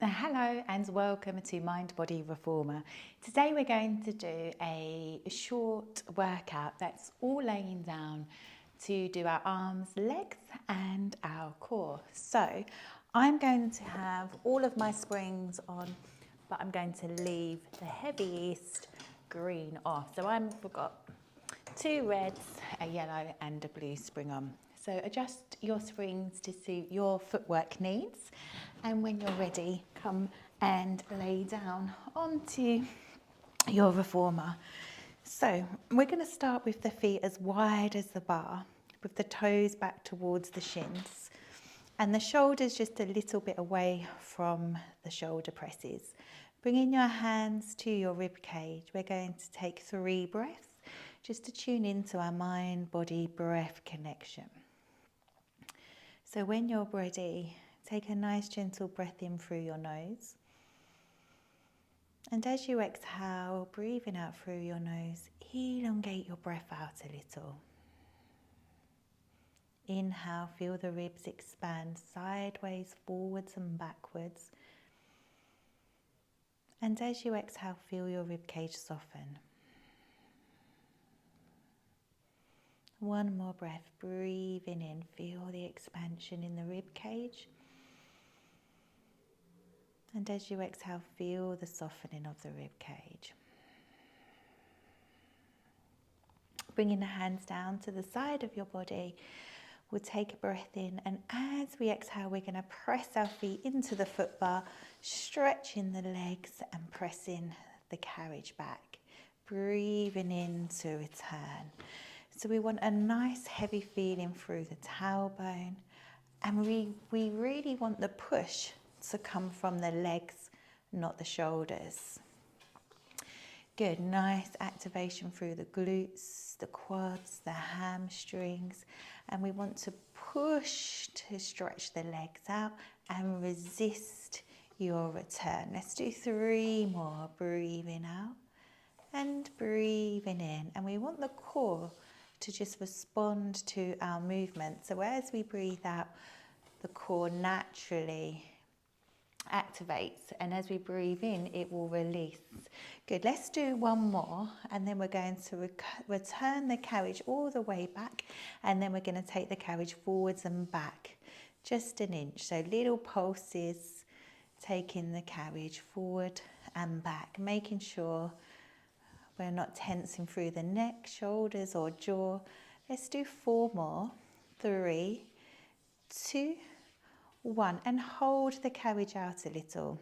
Hello and welcome to Mind Body Reformer. Today we're going to do a short workout that's all laying down to do our arms, legs and our core. So I'm going to have all of my springs on, but I'm going to leave the heaviest green off. So I've got 2 reds, a yellow and a blue spring on. So adjust your springs to suit your footwork needs, and when you're ready, come and lay down onto your reformer. So we're going to start with the feet as wide as the bar, with the toes back towards the shins and the shoulders just a little bit away from the shoulder presses. Bringing your hands to your rib cage, we're going to take 3 breaths just to tune into our mind, body, breath connection. So when you're ready, take a nice gentle breath in through your nose. And as you exhale, breathing out through your nose, elongate your breath out a little. Inhale, feel the ribs expand sideways, forwards and backwards. And as you exhale, feel your rib cage soften. One more breath, breathing in, feel the expansion in the rib cage. And as you exhale, feel the softening of the rib cage. Bringing the hands down to the side of your body, we'll take a breath in, and as we exhale, we're going to press our feet into the foot bar, stretching the legs and pressing the carriage back. Breathing in to return. So we want a nice heavy feeling through the tailbone, and we really want the push to come from the legs, not the shoulders. Good, nice activation through the glutes, the quads, the hamstrings, and we want to push to stretch the legs out and resist your return. Let's do 3 more, breathing out and breathing in, and we want the core to just respond to our movement. So as we breathe out, the core naturally activates, and as we breathe in, it will release. Good, let's do 1 more, and then we're going to return the carriage all the way back, and then we're going to take the carriage forwards and back just an inch. So little pulses, taking the carriage forward and back, making sure we're not tensing through the neck, shoulders or jaw. Let's do 4 more. 3, 2, 1, and hold the carriage out a little.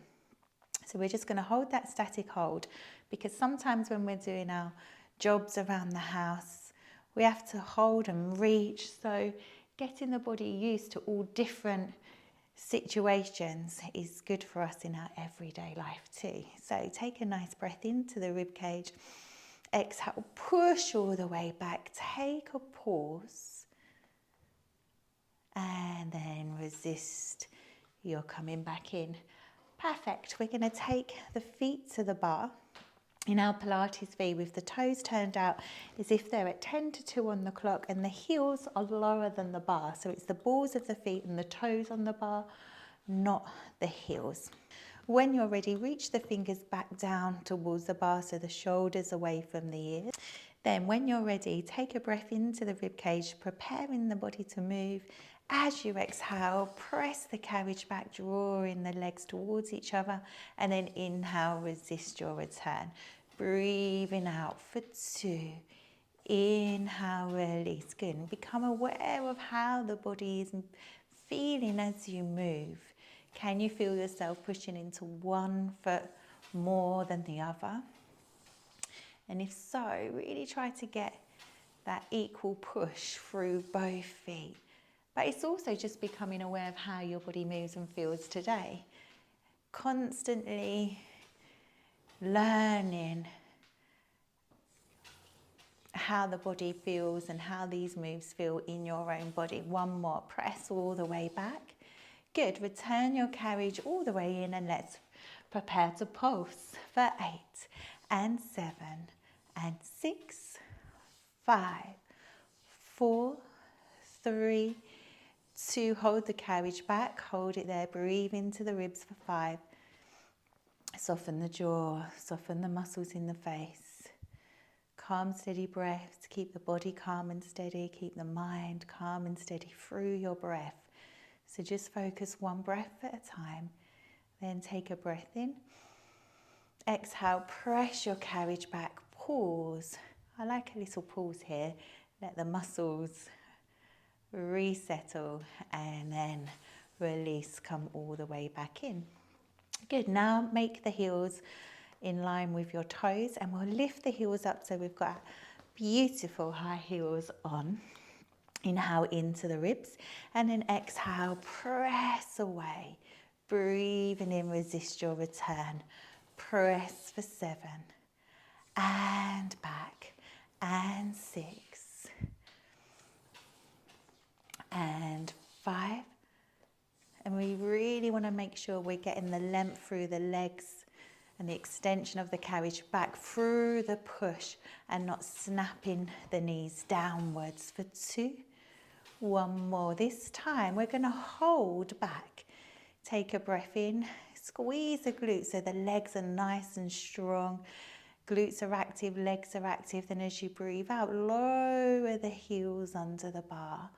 So we're just going to hold that static hold, because sometimes when we're doing our jobs around the house, we have to hold and reach. So getting the body used to all different situations is good for us in our everyday life too. So take a nice breath into the rib cage. Exhale, push all the way back. Take a pause. And then resist. You're coming back in. Perfect. We're going to take the feet to the bar in our Pilates V with the toes turned out as if they're at 10 to 2 on the clock, and the heels are lower than the bar. So it's the balls of the feet and the toes on the bar, not the heels. When you're ready, reach the fingers back down towards the bar, so the shoulders away from the ears. Then when you're ready, take a breath into the rib cage, preparing the body to move. As you exhale, press the carriage back, drawing the legs towards each other, and then inhale, resist your return. Breathing out for 2. Inhale, release. Good. And become aware of how the body is feeling as you move. Can you feel yourself pushing into one foot more than the other? And if so, really try to get that equal push through both feet. But it's also just becoming aware of how your body moves and feels today. Constantly learning how the body feels and how these moves feel in your own body. 1 more, press all the way back. Good, return your carriage all the way in, and let's prepare to pulse for 8 and 7 and 6, 5, 4, 3, 2, hold the carriage back, hold it there, breathe into the ribs for 5, Soften the jaw, soften the muscles in the face. Calm, steady breaths. Keep the body calm and steady. Keep the mind calm and steady through your breath. So just focus one breath at a time. Then take a breath in. Exhale, press your carriage back. Pause. I like a little pause here. Let the muscles resettle and then release, come all the way back in. Good, now make the heels in line with your toes and we'll lift the heels up so we've got beautiful high heels on. Inhale into the ribs and then exhale, press away. Breathing in, resist your return. Press for 7 and back and 6 and 5. And we really want to make sure we're getting the length through the legs and the extension of the carriage back through the push and not snapping the knees downwards for 2. One more. This time we're going to hold back. Take a breath in, squeeze the glutes so the legs are nice and strong. Glutes are active, legs are active. Then as you breathe out, lower the heels under the bar.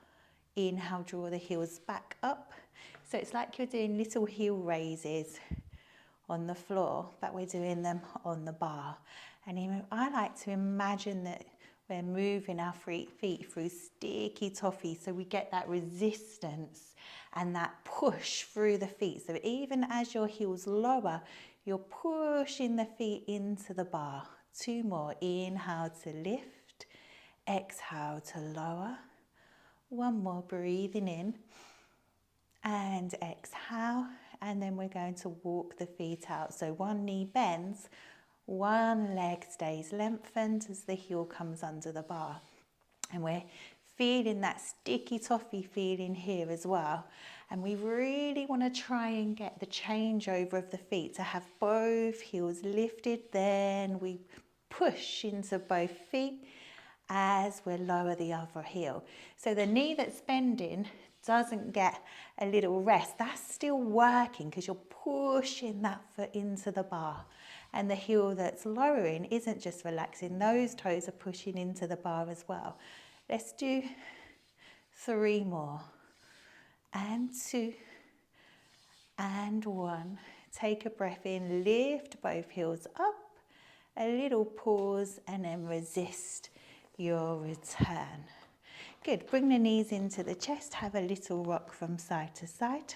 Inhale, draw the heels back up. So it's like you're doing little heel raises on the floor, but we're doing them on the bar. And I like to imagine that we're moving our feet through sticky toffee so we get that resistance and that push through the feet. So even as your heels lower, you're pushing the feet into the bar. 2 more. Inhale to lift. Exhale to lower. 1 more. Breathing in. And exhale. And then we're going to walk the feet out. So 1 knee bends. 1 leg stays lengthened as the heel comes under the bar. And we're feeling that sticky toffee feeling here as well. And we really want to try and get the changeover of the feet to have both heels lifted. Then we push into both feet as we lower the other heel. So the knee that's bending doesn't get a little rest. That's still working because you're pushing that foot into the bar. And the heel that's lowering isn't just relaxing. Those toes are pushing into the bar as well. Let's do 3 more. And 2. And 1. Take a breath in. Lift both heels up. A little pause and then resist your return. Good. Bring the knees into the chest. Have a little rock from side to side.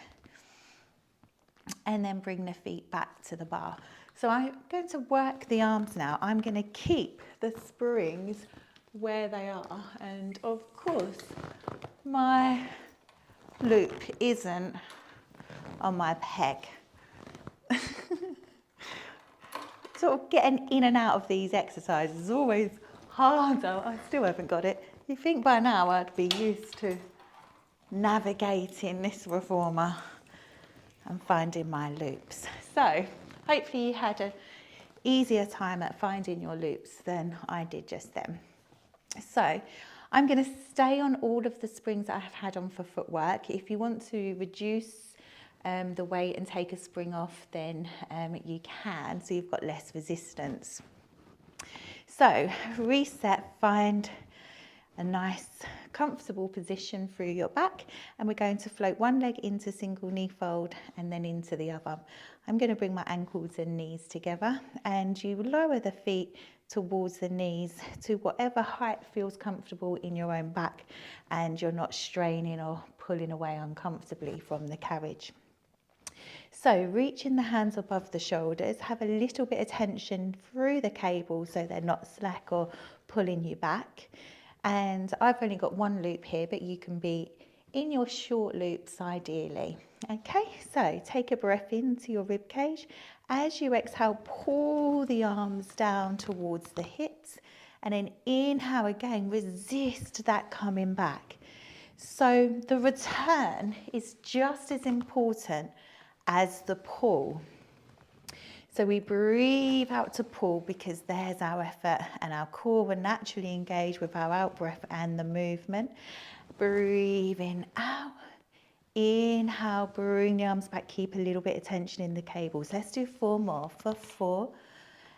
And then bring the feet back to the bar. So I'm going to work the arms now. I'm going to keep the springs where they are. And of course, my loop isn't on my peg. Sort of getting in and out of these exercises is always harder. I still haven't got it. You'd think by now I'd be used to navigating this reformer and finding my loops. So hopefully you had an easier time at finding your loops than I did just then. So I'm going to stay on all of the springs that I've had on for footwork. If you want to reduce the weight and take a spring off, then you can, so you've got less resistance. So reset, find a nice comfortable position through your back, and we're going to float 1 leg into single knee fold and then into the other. I'm going to bring my ankles and knees together, and you lower the feet towards the knees to whatever height feels comfortable in your own back, and you're not straining or pulling away uncomfortably from the carriage. So reaching the hands above the shoulders, have a little bit of tension through the cable so they're not slack or pulling you back. And I've only got 1 loop here, but you can be in your short loops ideally. Okay, so take a breath into your rib cage. As you exhale, pull the arms down towards the hips, and then inhale again, resist that coming back. So the return is just as important as the pull. So we breathe out to pull because there's our effort, and our core will naturally engage with our out breath and the movement. Breathing out, Inhale, bring the arms back, keep a little bit of tension in the cables. Let's do 4 more for 4.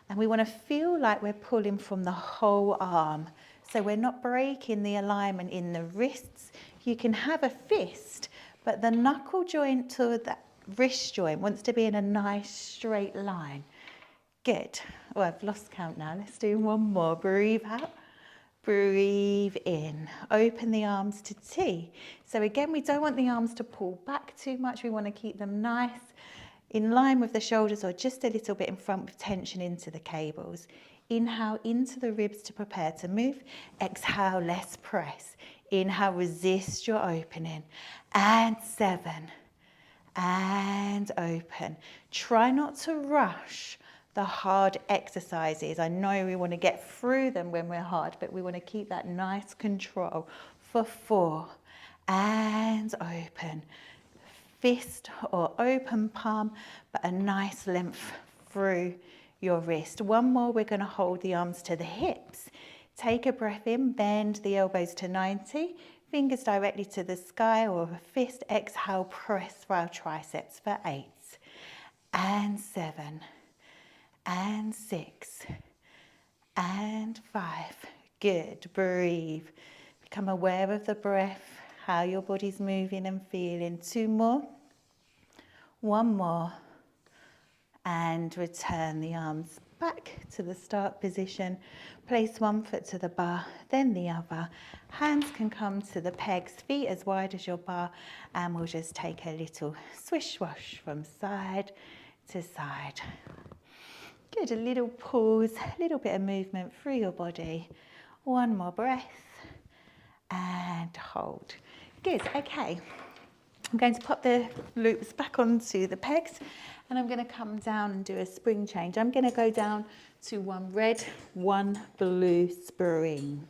And we want to feel like we're pulling from the whole arm. So we're not breaking the alignment in the wrists. You can have a fist, but the knuckle joint to the wrist joint wants to be in a nice straight line. Good. Oh, I've lost count now. Let's do 1 more. Breathe out. Breathe in. Open the arms to T. So again, we don't want the arms to pull back too much. We want to keep them nice in line with the shoulders or just a little bit in front with tension into the cables. Inhale into the ribs to prepare to move. Exhale, let's press. Inhale, resist your opening. And 7. And open. Try not to rush the hard exercises. I know we want to get through them when we're hard, but we want to keep that nice control. For 4. And open. Fist or open palm, but a nice length through your wrist. 1 more, we're going to hold the arms to the hips. Take a breath in, bend the elbows to 90, fingers directly to the sky or a fist. Exhale, press for our triceps for 8. And 7. And 6. And 5. Good, breathe. Become aware of the breath, how your body's moving and feeling. 2 more. 1 more. And return the arms back to the start position. Place 1 foot to the bar, then the other. Hands can come to the pegs, feet as wide as your bar, and we'll just take a little swish swash from side to side. Good, a little pause, a little bit of movement through your body. 1 more breath and hold. Good, okay. I'm going to pop the loops back onto the pegs and I'm going to come down and do a spring change. I'm going to go down to 1 red, 1 blue spring.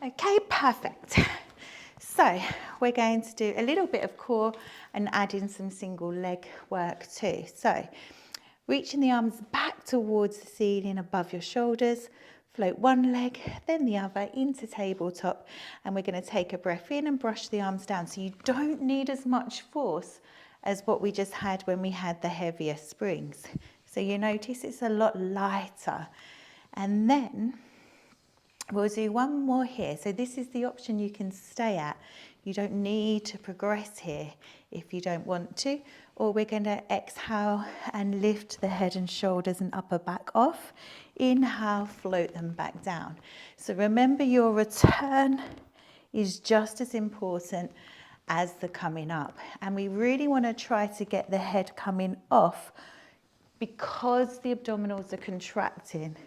Okay, perfect. So we're going to do a little bit of core and add in some single leg work too. So reaching the arms back towards the ceiling above your shoulders. Float 1 leg, then the other into tabletop, and we're going to take a breath in and brush the arms down. So you don't need as much force as what we just had when we had the heavier springs. So you notice it's a lot lighter. And then we'll do 1 more here. So this is the option you can stay at. You don't need to progress here if you don't want to. Or we're going to exhale and lift the head and shoulders and upper back off. Inhale, float them back down. So remember, your return is just as important as the coming up. And we really want to try to get the head coming off because the abdominals are contracting,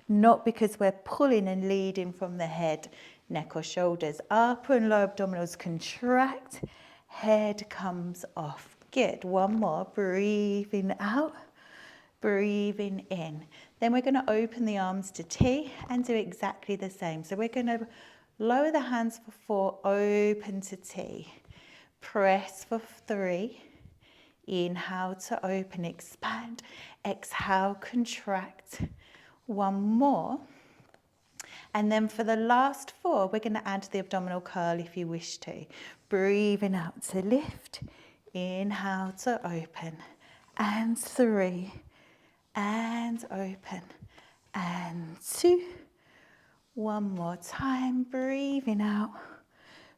not because we're pulling and leading from the head, neck or shoulders. Upper and lower abdominals contract, head comes off. Good, 1 more, breathing out, breathing in. Then we're going to open the arms to T and do exactly the same. So we're going to lower the hands for 4, open to T. Press for 3. Inhale to open, expand. Exhale, contract. 1 more. And then for the last 4, we're going to add the abdominal curl if you wish to. Breathing out to lift. Inhale to open. And 3. And open. And 2. 1 more time. Breathing out.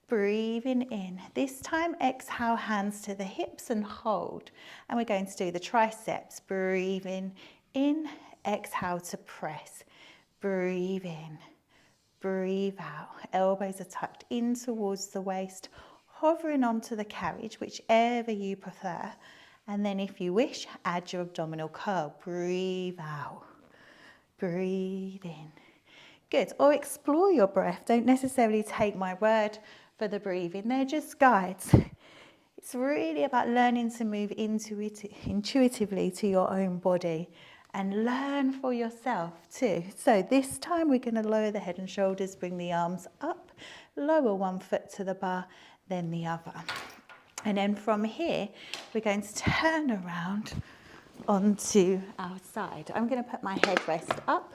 Breathing in. This time, exhale, hands to the hips and hold. And we're going to do the triceps. Breathing in. Exhale to press. Breathe in. Breathe out. Elbows are tucked in towards the waist, hovering onto the carriage, whichever you prefer. And then if you wish, add your abdominal curl. Breathe out. Breathe in. Good. Or explore your breath. Don't necessarily take my word for the breathing. They're just guides. It's really about learning to move intuitively to your own body and learn for yourself too. So this time we're going to lower the head and shoulders, bring the arms up, lower 1 foot to the bar, then the other. And then from here, we're going to turn around onto our side. I'm going to put my headrest up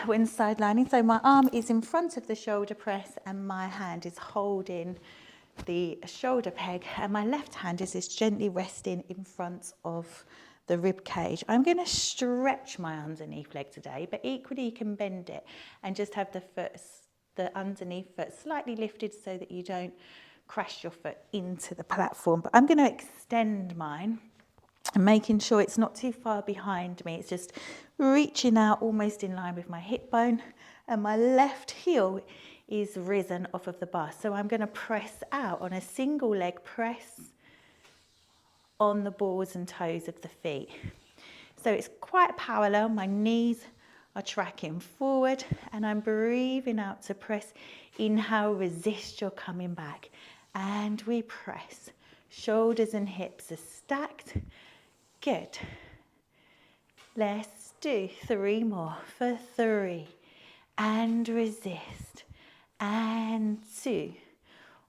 when side lining. So my arm is in front of the shoulder press and my hand is holding the shoulder peg, and my left hand is just gently resting in front of the rib cage. I'm going to stretch my underneath leg today, but equally you can bend it and just have the underneath foot slightly lifted so that you don't crash your foot into the platform. But I'm going to extend mine and making sure it's not too far behind me. It's just reaching out almost in line with my hip bone, and my left heel is risen off of the bar. So I'm going to press out on a single leg press on the balls and toes of the feet. So it's quite parallel. My knees are tracking forward and I'm breathing out to press. Inhale, resist, you're coming back. And we press. Shoulders and hips are stacked. Good. Let's do 3 more for 3. And resist. And 2.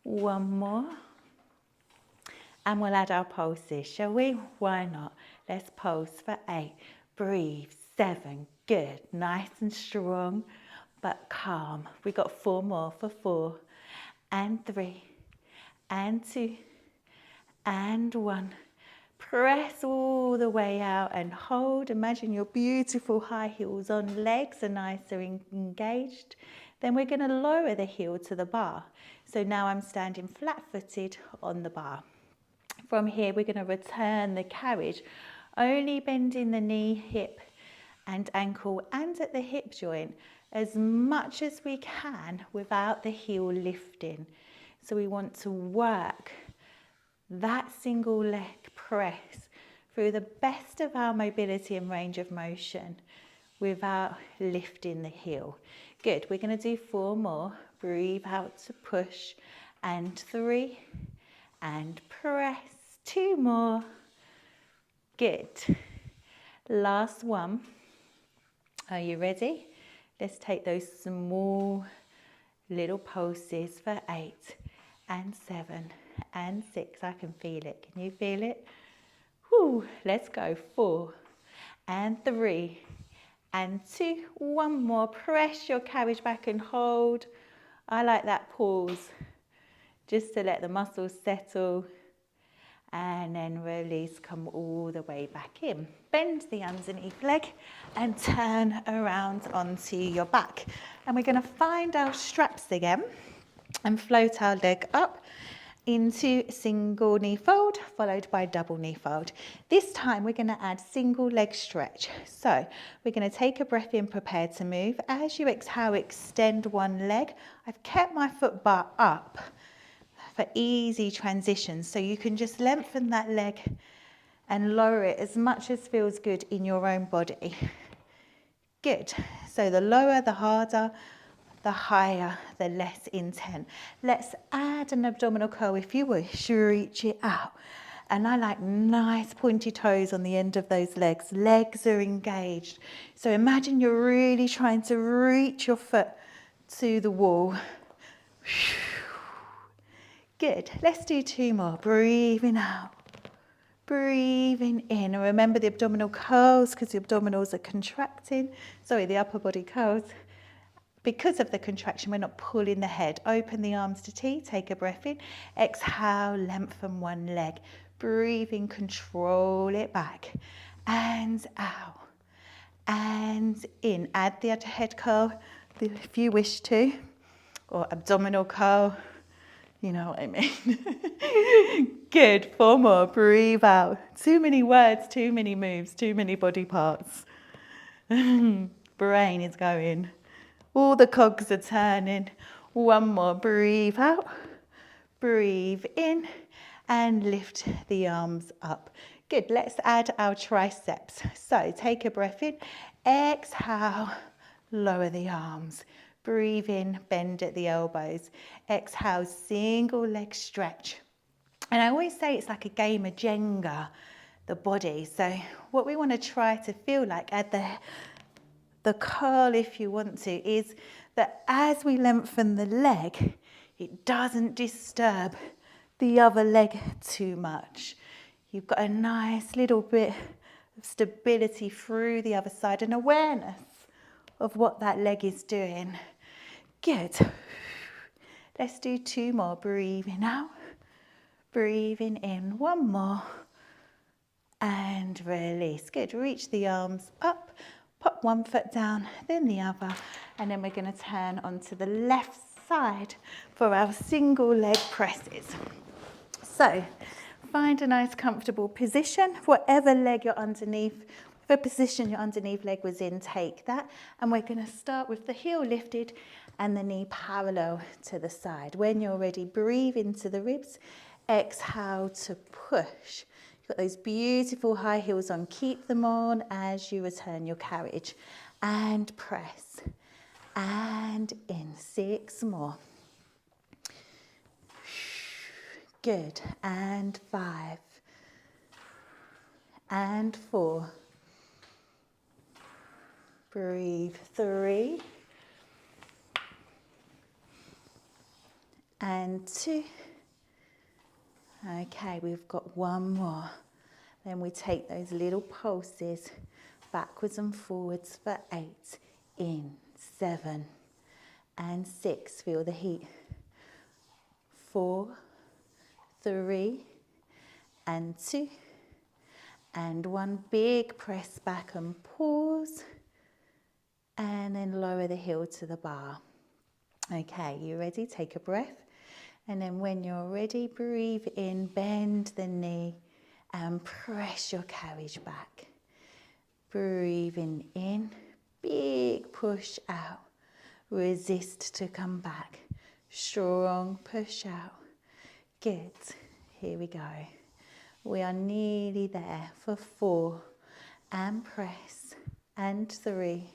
1 more. And we'll add our pulses, shall we? Why not? Let's pulse for 8. Breathe. 7. Good. Nice and strong, but calm. We got 4 more for 4. And 3. And 2. And 1. Press all the way out and hold. Imagine your beautiful high heels on. Legs are nice and engaged. Then we're going to lower the heel to the bar. So now I'm standing flat-footed on the bar. From here, we're going to return the carriage, only bending the knee, hip and ankle and at the hip joint as much as we can without the heel lifting. So we want to work that single leg press through the best of our mobility and range of motion without lifting the heel. Good. We're going to do 4 more. Breathe out to push. And 3. And press. 2 more. Good. Last one. Are you ready? Let's take those small little pulses for 8 and 7 and 6. I can feel it. Can you feel it? Whew. Let's go. 4 and 3 and 2. 1 more. Press your carriage back and hold. I like that pause just to let the muscles settle. And then release, come all the way back in. Bend the underneath leg and turn around onto your back. And we're going to find our straps again and float our leg up into single knee fold, followed by double knee fold. This time we're going to add single leg stretch. So we're going to take a breath in, prepare to move. As you exhale, extend one leg. I've kept my foot bar up for easy transitions, so you can just lengthen that leg and lower it as much as feels good in your own body. Good. So the lower, the harder, the higher, the less intent. Let's add an abdominal curl if you wish. Reach it out. And I like nice pointy toes on the end of those legs. Legs are engaged. So imagine you're really trying to reach your foot to the wall. Good. Let's do 2 more. Breathing out. Breathing in. And remember the abdominal curls because the abdominals are contracting. Sorry, the upper body curls. Because of the contraction, we're not pulling the head. Open the arms to T. Take a breath in. Exhale, lengthen one leg. Breathing, control it back. And out. And in. Add the head curl if you wish to. Or abdominal curl. You know what I mean. Good. 4 more. Breathe out. Too many words, too many moves, too many body parts. Brain is going. All the cogs are turning. 1 more. Breathe out. Breathe in. And lift the arms up. Good. Let's add our triceps. So take a breath in. Exhale. Lower the arms. Breathe in, bend at the elbows. Exhale, single leg stretch. And I always say it's like a game of Jenga, the body. So what we want to try to feel like at the curl, if you want to, is that as we lengthen the leg, it doesn't disturb the other leg too much. You've got a nice little bit of stability through the other side and awareness of what that leg is doing. Good. Let's do 2 more. Breathing out. Breathing in, one more. And release. Good. Reach the arms up. Pop one foot down, then the other. And then we're going to turn onto the left side for our single leg presses. So find a nice comfortable position. Whatever leg you're underneath, whatever position your underneath leg was in, take that. And we're going to start with the heel lifted and the knee parallel to the side. When you're ready, breathe into the ribs. Exhale to push. You've got those beautiful high heels on. Keep them on as you return your carriage. And press. And in. 6 more. Good. And 5. And 4. Breathe. 3. And 2. Okay, we've got one more. Then we take those little pulses backwards and forwards for 8. In. 7. And 6. Feel the heat. 4. 3. And 2. And 1. Big press back and pause. And then lower the heel to the bar. Okay, you ready? Take a breath. And then when you're ready, breathe in, bend the knee and press your carriage back. Breathing in, big push out. Resist to come back. Strong push out. Good. Here we go. We are nearly there for 4. And press. And 3.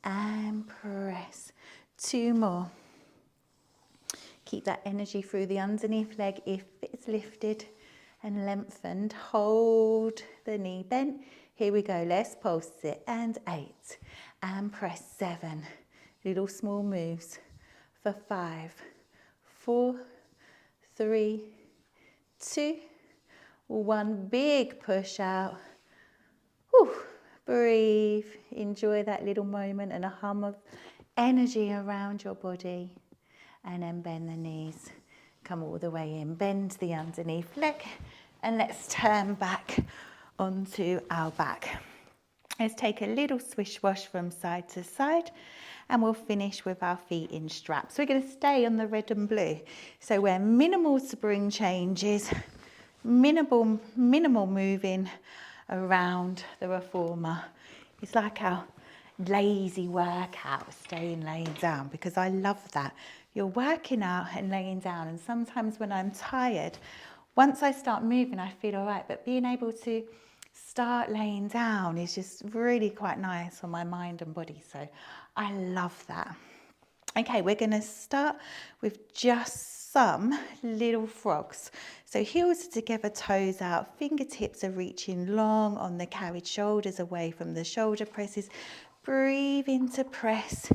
And press. 2 more. Keep that energy through the underneath leg if it's lifted and lengthened. Hold the knee bent. Here we go. Let's pulse it. And 8. And press. 7. Little small moves for 5, 4, 3, 2, 1. Big push out. Whew. Breathe. Enjoy that little moment and a hum of energy around your body. And then bend the knees. Come all the way in. Bend the underneath leg. And let's turn back onto our back. Let's take a little swish wash from side to side. And we'll finish with our feet in straps. We're going to stay on the red and blue. So we're minimal spring changes. Minimal moving around the reformer. It's like our lazy workout, staying laying down, because I love that. You're working out and laying down, and sometimes when I'm tired, once I start moving, I feel all right, but being able to start laying down is just really quite nice on my mind and body, so I love that. Okay, we're going to start with just some little frogs. So heels are together, toes out, fingertips are reaching long on the carriage, shoulders away from the shoulder presses. Breathe into press.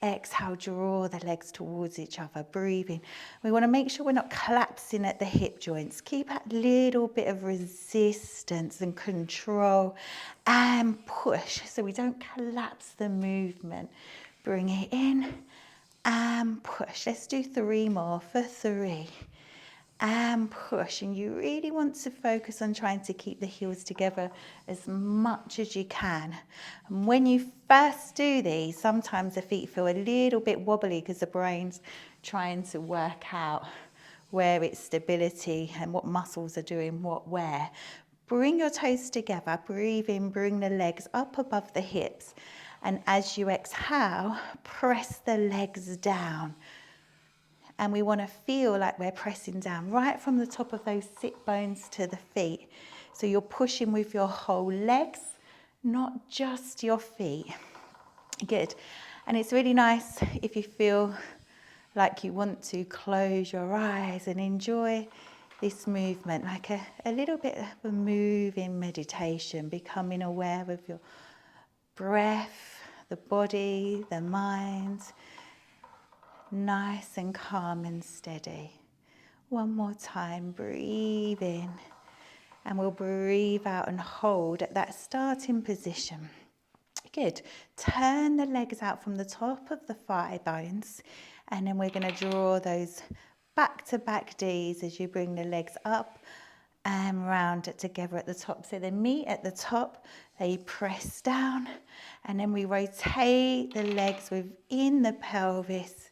Exhale, draw the legs towards each other, breathing. We want to make sure we're not collapsing at the hip joints. Keep a little bit of resistance and control and push so we don't collapse the movement. Bring it in and push. Let's do 3 more for 3. And push, and you really want to focus on trying to keep the heels together as much as you can. And when you first do these, sometimes the feet feel a little bit wobbly because the brain's trying to work out where it's stability and what muscles are doing what where. Bring your toes together, breathe in, bring the legs up above the hips, and as you exhale, press the legs down. And we want to feel like we're pressing down right from the top of those sit bones to the feet. So you're pushing with your whole legs, not just your feet. Good. And it's really nice if you feel like you want to close your eyes and enjoy this movement, like a little bit of a moving meditation, becoming aware of your breath, the body, the mind. Nice and calm and steady. One more time, breathe in, and we'll breathe out and hold at that starting position. Good. Turn the legs out from the top of the thigh bones, and then we're going to draw those back-to-back Ds as you bring the legs up and round it together at the top. So they meet at the top, they press down, and then we rotate the legs within the pelvis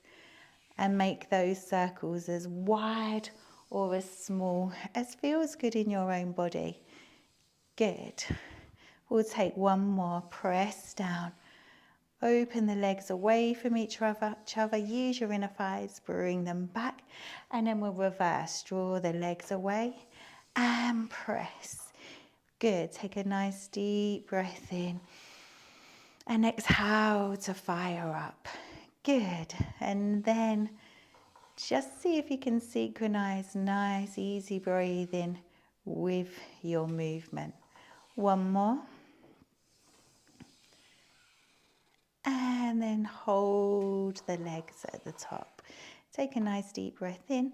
and make those circles as wide or as small as feels good in your own body. Good. We'll take one more, press down. Open the legs away from each other, use your inner thighs, bring them back, and then we'll reverse. Draw the legs away and press. Good, take a nice deep breath in and exhale to fire up. Good, and then just see if you can synchronize nice, easy breathing with your movement. One more. And then hold the legs at the top. Take a nice deep breath in.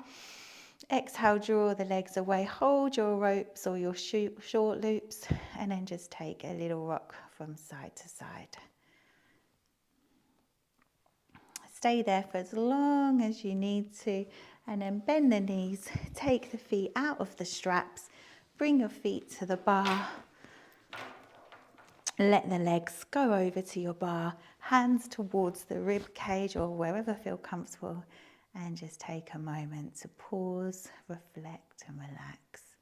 Exhale, draw the legs away. Hold your ropes or your short loops, and then just take a little rock from side to side. Stay there for as long as you need to, and then bend the knees. Take the feet out of the straps. Bring your feet to the bar. Let the legs go over to your bar, hands towards the rib cage or wherever feel comfortable, and just take a moment to pause, reflect and relax.